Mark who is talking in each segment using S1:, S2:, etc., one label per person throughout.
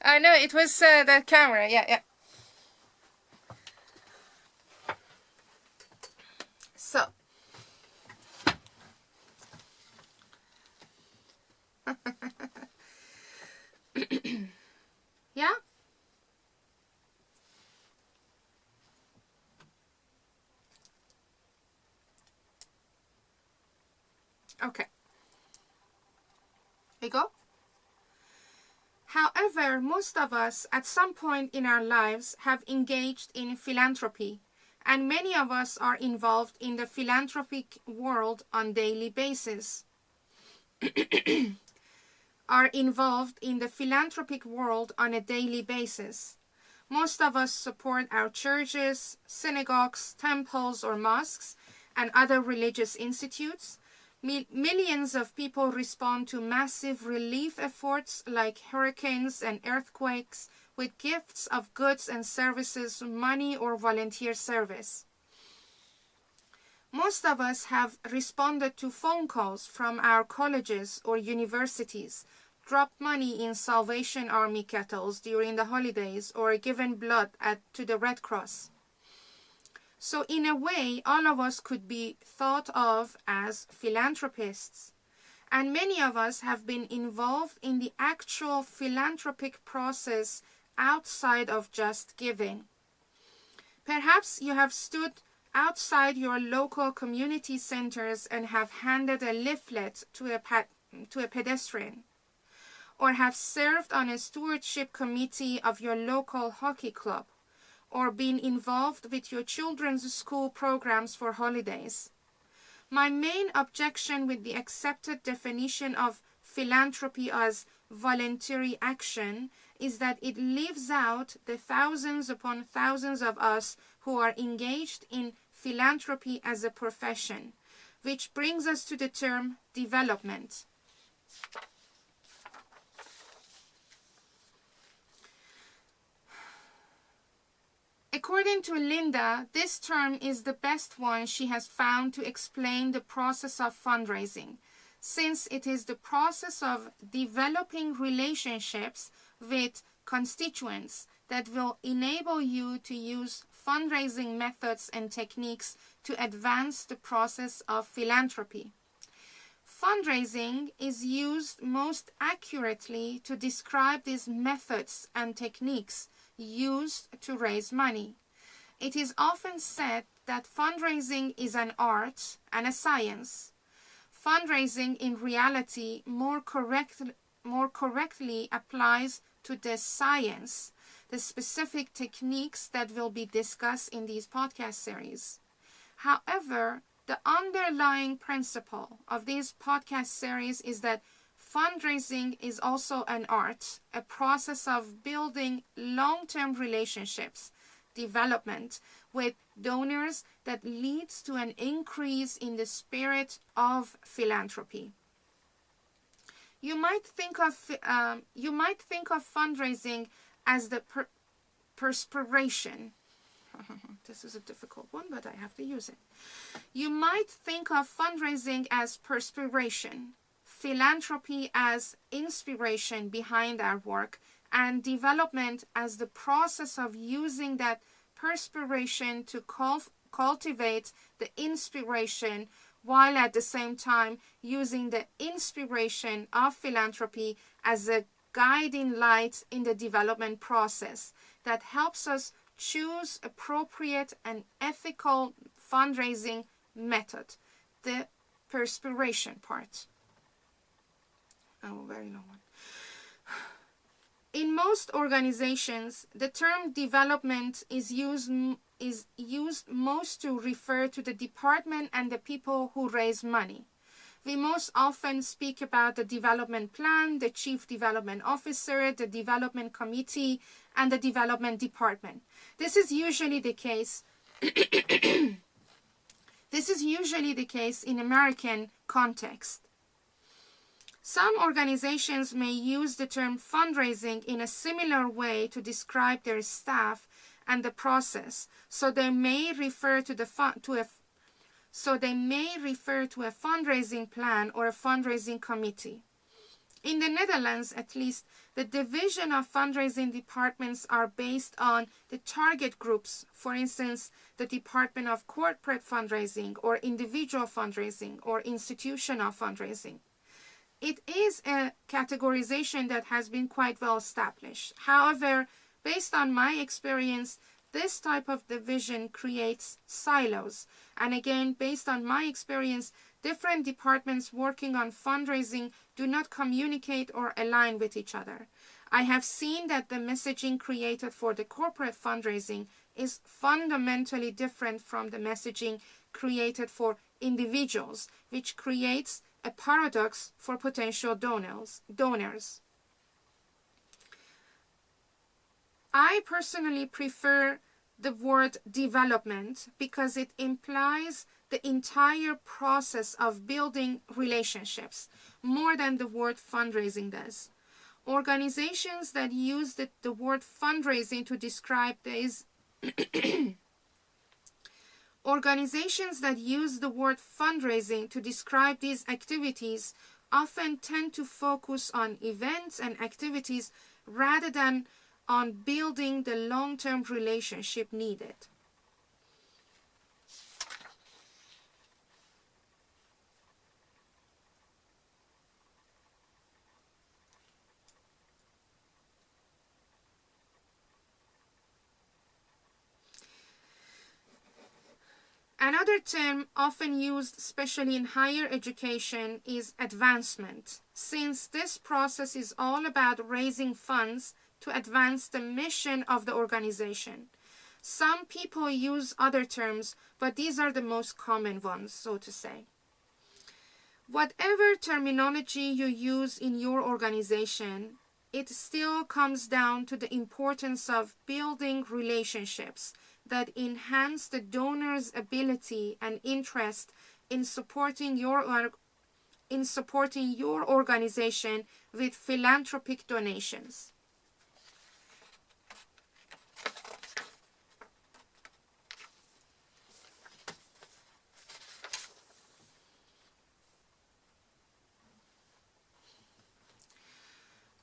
S1: No, it was the camera. Yeah, yeah. So. Yeah? Okay. We go? However, most of us at some point in our lives have engaged in philanthropy, and many of us are involved in the philanthropic world on daily basis. Are involved in the philanthropic world on a daily basis. Most of us support our churches, synagogues, temples, or mosques, and other religious institutes. Millions of people respond to massive relief efforts like hurricanes and earthquakes with gifts of goods and services, money, or volunteer service. Most of us have responded to phone calls from our colleges or universities, dropped money in Salvation Army kettles during the holidays, or given blood to the Red Cross. So in a way, all of us could be thought of as philanthropists. And many of us have been involved in the actual philanthropic process outside of just giving. Perhaps you have stood outside your local community centers and have handed a leaflet to a pedestrian, or have served on a stewardship committee of your local hockey club, or been involved with your children's school programs for holidays. My main objection with the accepted definition of philanthropy as voluntary action is that it leaves out the thousands upon thousands of us who are engaged in philanthropy as a profession, which brings us to the term development. According to Linda, this term is the best one she has found to explain the process of fundraising, since it is the process of developing relationships with constituents that will enable you to use fundraising methods and techniques to advance the process of philanthropy. Fundraising is used most accurately to describe these methods and techniques used to raise money. It is often said that fundraising is an art and a science. Fundraising in reality more correctly applies to the science, the specific techniques that will be discussed in these podcast series. However, the underlying principle of these podcast series is that fundraising is also an art, a process of building long-term relationships, development with donors that leads to an increase in the spirit of philanthropy. You might think of fundraising as the perspiration. This is a difficult one, but I have to use it. You might think of fundraising as perspiration, philanthropy as inspiration behind our work, and development as the process of using that perspiration to cultivate the inspiration, while at the same time using the inspiration of philanthropy as a guiding light in the development process that helps us choose appropriate and ethical fundraising method, the perspiration part. Oh, very long one. In most organizations, the term development is used most to refer to the department and the people who raise money. We most often speak about the development plan, the chief development officer, the development committee, and the development department. This is usually the case. This is usually the case in American context. Some organizations may use the term fundraising in a similar way to describe their staff and the process, so they may refer to a fundraising plan or a fundraising committee. In the Netherlands, at least, the division of fundraising departments are based on the target groups. For instance, the Department of Corporate Fundraising or Individual Fundraising or Institutional Fundraising. It is a categorization that has been quite well established. However, based on my experience, this type of division creates silos. And again, based on my experience, different departments working on fundraising do not communicate or align with each other. I have seen that the messaging created for the corporate fundraising is fundamentally different from the messaging created for individuals, which creates a paradox for potential donors. I personally prefer the word development because it implies the entire process of building relationships more than the word fundraising does. Organizations that use the word fundraising to describe these Organizations that use the word fundraising to describe these activities often tend to focus on events and activities rather than on building the long-term relationship needed. Another term often used, especially in higher education, is advancement, since this process is all about raising funds to advance the mission of the organization. Some people use other terms, but these are the most common ones, so to say. Whatever terminology you use in your organization, it still comes down to the importance of building relationships that enhance the donor's ability and interest in supporting your organization with philanthropic donations.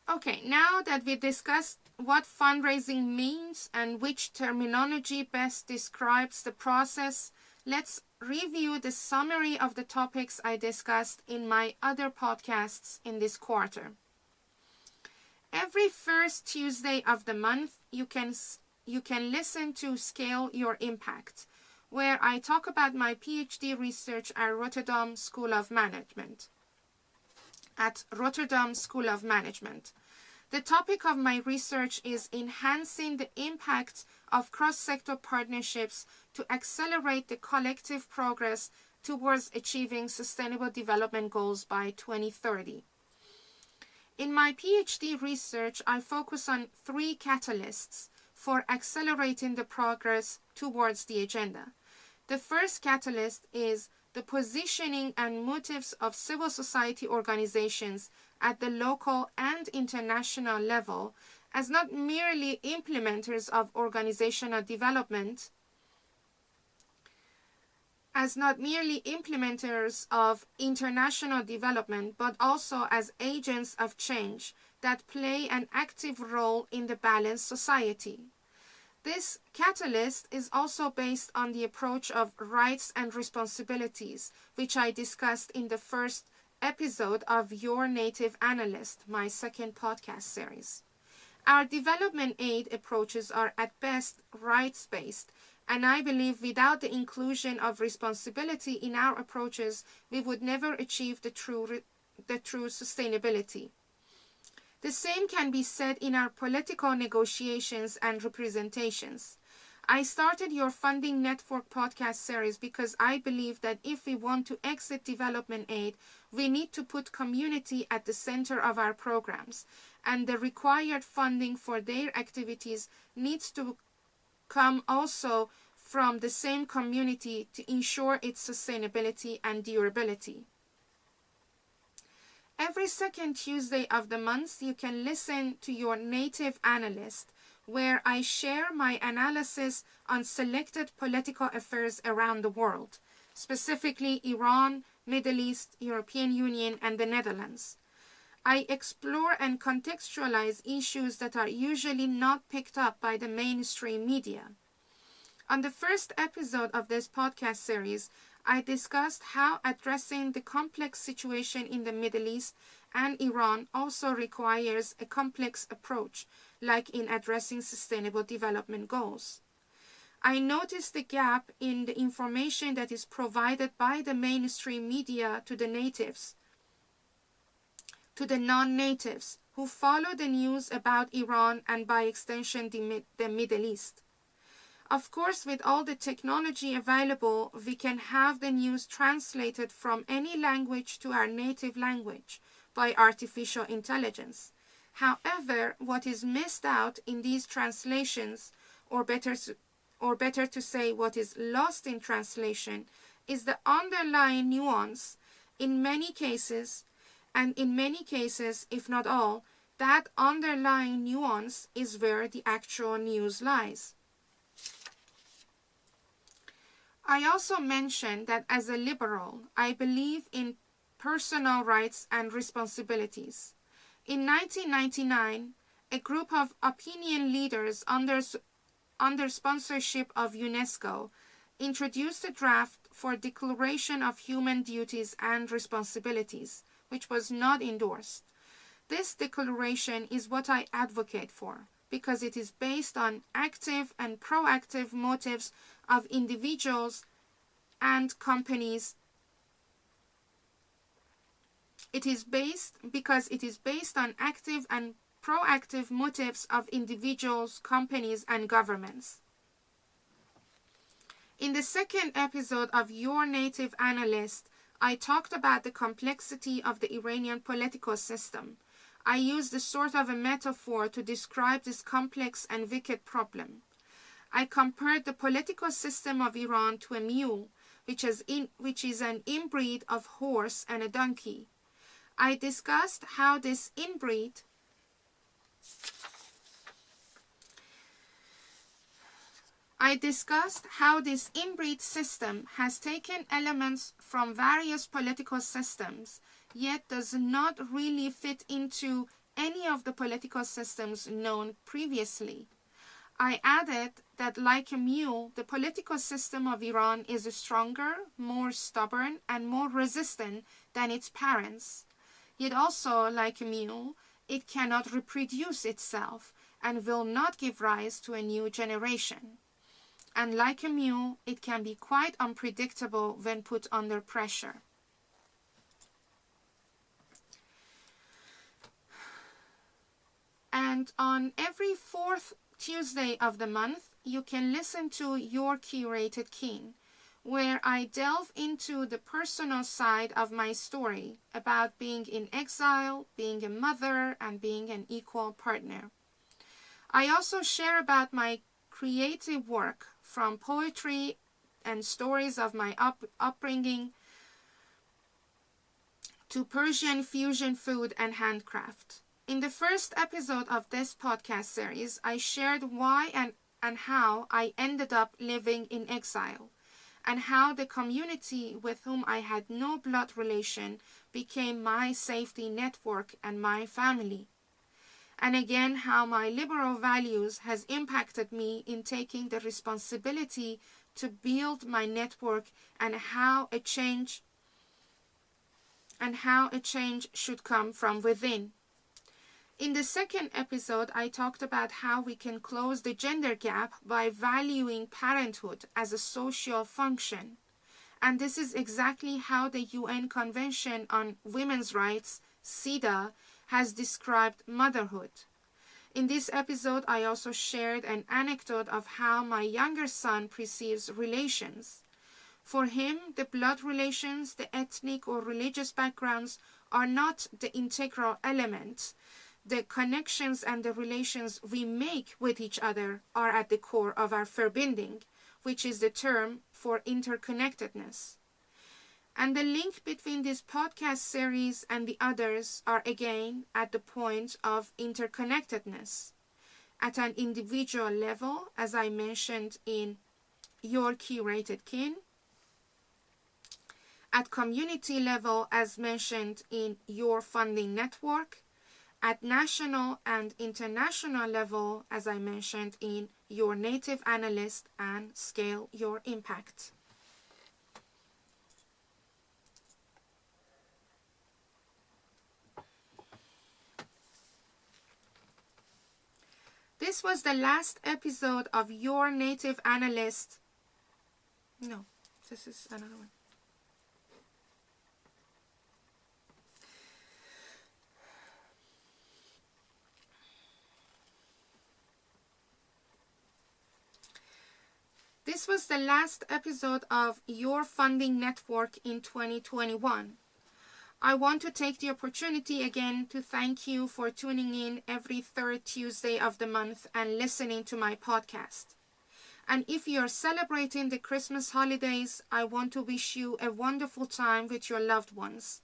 S1: Okay, now that we discussed what fundraising means and which terminology best describes the process, let's review the summary of the topics I discussed in my other podcasts in this quarter. Every first Tuesday of the month, you can listen to Scale Your Impact, where I talk about my PhD research at Rotterdam School of Management. The topic of my research is enhancing the impact of cross-sector partnerships to accelerate the collective progress towards achieving Sustainable Development Goals by 2030. In my PhD research, I focus on 3 catalysts for accelerating the progress towards the agenda. The first catalyst is the positioning and motives of civil society organizations at the local and international level as not merely implementers of organizational development, international development, but also as agents of change that play an active role in the balanced society. This catalyst is also based on the approach of rights and responsibilities, which I discussed in the first episode of Your Native Analyst, my second podcast series. Our development aid approaches are at best rights-based, and I believe without the inclusion of responsibility in our approaches, we would never achieve the true sustainability. The same can be said in our political negotiations and representations. I started Your Funding Network podcast series because I believe that if we want to exit development aid, we need to put community at the center of our programs, and the required funding for their activities needs to come also from the same community to ensure its sustainability and durability. Every second Tuesday of the month, you can listen to Your Native Analyst, where I share my analysis on selected political affairs around the world, specifically Iran, Middle East, European Union, and the Netherlands. I explore and contextualize issues that are usually not picked up by the mainstream media. On the first episode of this podcast series, I discussed how addressing the complex situation in the Middle East and Iran also requires a complex approach, like in addressing sustainable development goals. I noticed the gap in the information that is provided by the mainstream media to the natives, to the non-natives who follow the news about Iran and by extension the Middle East. Of course, with all the technology available, we can have the news translated from any language to our native language by artificial intelligence. However, what is missed out in these translations, or better to say what is lost in translation, is the underlying nuance in many cases, and in many cases, if not all, that underlying nuance is where the actual news lies. I also mentioned that as a liberal, I believe in personal rights and responsibilities. In 1999, a group of opinion leaders under sponsorship of UNESCO introduced a draft for Declaration of Human Duties and Responsibilities, which was not endorsed. This declaration is what I advocate for, because it is based on active and proactive motives of individuals and companies. It is based on active and proactive motives of individuals, companies, and governments. In the second episode of Your Native Analyst, I talked about the complexity of the Iranian political system. I used a sort of a metaphor to describe this complex and wicked problem. I compared the political system of Iran to a mule, which is an inbreed of horse and a donkey. I discussed how this inbreed system has taken elements from various political systems, yet does not really fit into any of the political systems known previously. I added that, like a mule, the political system of Iran is stronger, more stubborn, and more resistant than its parents. Yet also, like a mule, it cannot reproduce itself and will not give rise to a new generation. And like a mule, it can be quite unpredictable when put under pressure. And on every fourth Tuesday of the month, you can listen to Your Curated King, where I delve into the personal side of my story about being in exile, being a mother, and being an equal partner. I also share about my creative work, from poetry and stories of my upbringing to Persian fusion food and handcraft. In the first episode of this podcast series, I shared why and how I ended up living in exile, and how the community with whom I had no blood relation became my safety network and my family. And again, how my liberal values has impacted me in taking the responsibility to build my network, and how a change should come from within. In the second episode, I talked about how we can close the gender gap by valuing parenthood as a social function. And this is exactly how the UN Convention on Women's Rights, CEDAW, has described motherhood. In this episode, I also shared an anecdote of how my younger son perceives relations. For him, the blood relations, the ethnic or religious backgrounds are not the integral element. The connections and the relations we make with each other are at the core of our verbinding, which is the term for interconnectedness. And the link between this podcast series and the others are again at the point of interconnectedness. At an individual level, as I mentioned in Your Curated Kin, at community level as mentioned in your funding network, at national and international level as I mentioned in your native analyst, and scale your impact. This was the last episode of your native analyst. No, this is another one. This was the last episode of Your Funding Network in 2021. I want to take the opportunity again to thank you for tuning in every third Tuesday of the month and listening to my podcast. And if you're celebrating the Christmas holidays, I want to wish you a wonderful time with your loved ones.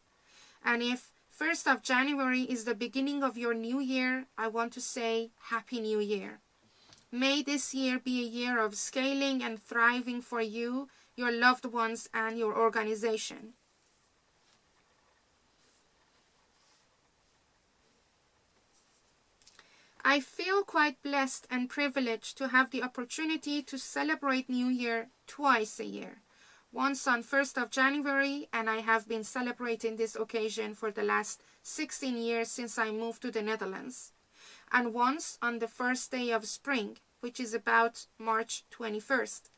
S1: And if 1st of January is the beginning of your new year, I want to say Happy New Year. May this year be a year of scaling and thriving for you, your loved ones, and your organization. I feel quite blessed and privileged to have the opportunity to celebrate New Year twice a year. Once on 1st of January, and I have been celebrating this occasion for the last 16 years since I moved to the Netherlands. And once on the first day of spring, which is about March 21st.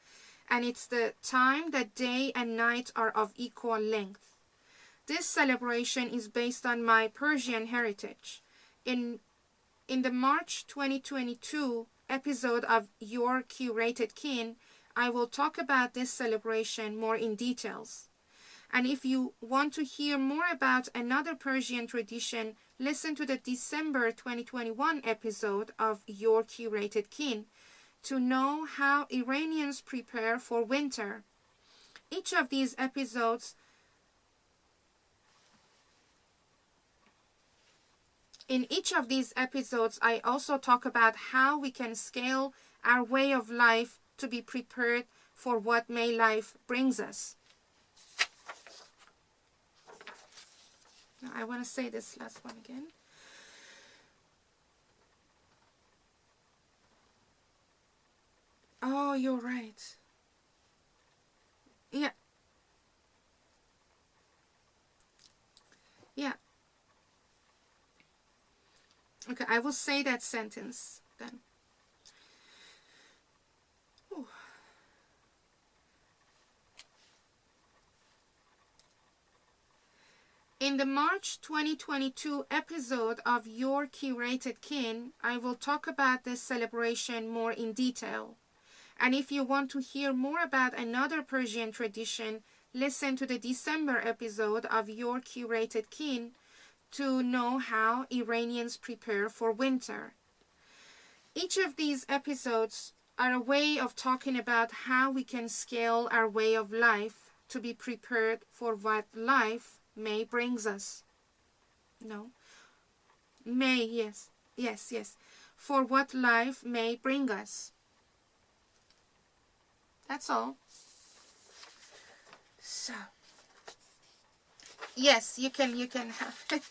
S1: And it's the time that day and night are of equal length. This celebration is based on my Persian heritage. In the March 2022 episode of Your Curated Kin, I will talk about this celebration more in details. And if you want to hear more about another Persian tradition, listen to the December 2021 episode of Your Curated Kin to know how Iranians prepare for winter. Each of these episodes In each of these episodes, I also talk about how we can scale our way of life to be prepared for what May life brings us. Now, I want to say this last one again. Oh, you're right. Yeah. Yeah. Okay, I will say that sentence then. Ooh. In the March 2022 episode of Your Curated Kin, I will talk about this celebration more in detail. And if you want to hear more about another Persian tradition, listen to the December episode of Your Curated Kin to know how Iranians prepare for winter. Each of these episodes are a way of talking about how we can scale our way of life to be prepared for what life may brings us. No. May, yes. Yes, yes. For what life may bring us. That's all. So, yes, you can have it.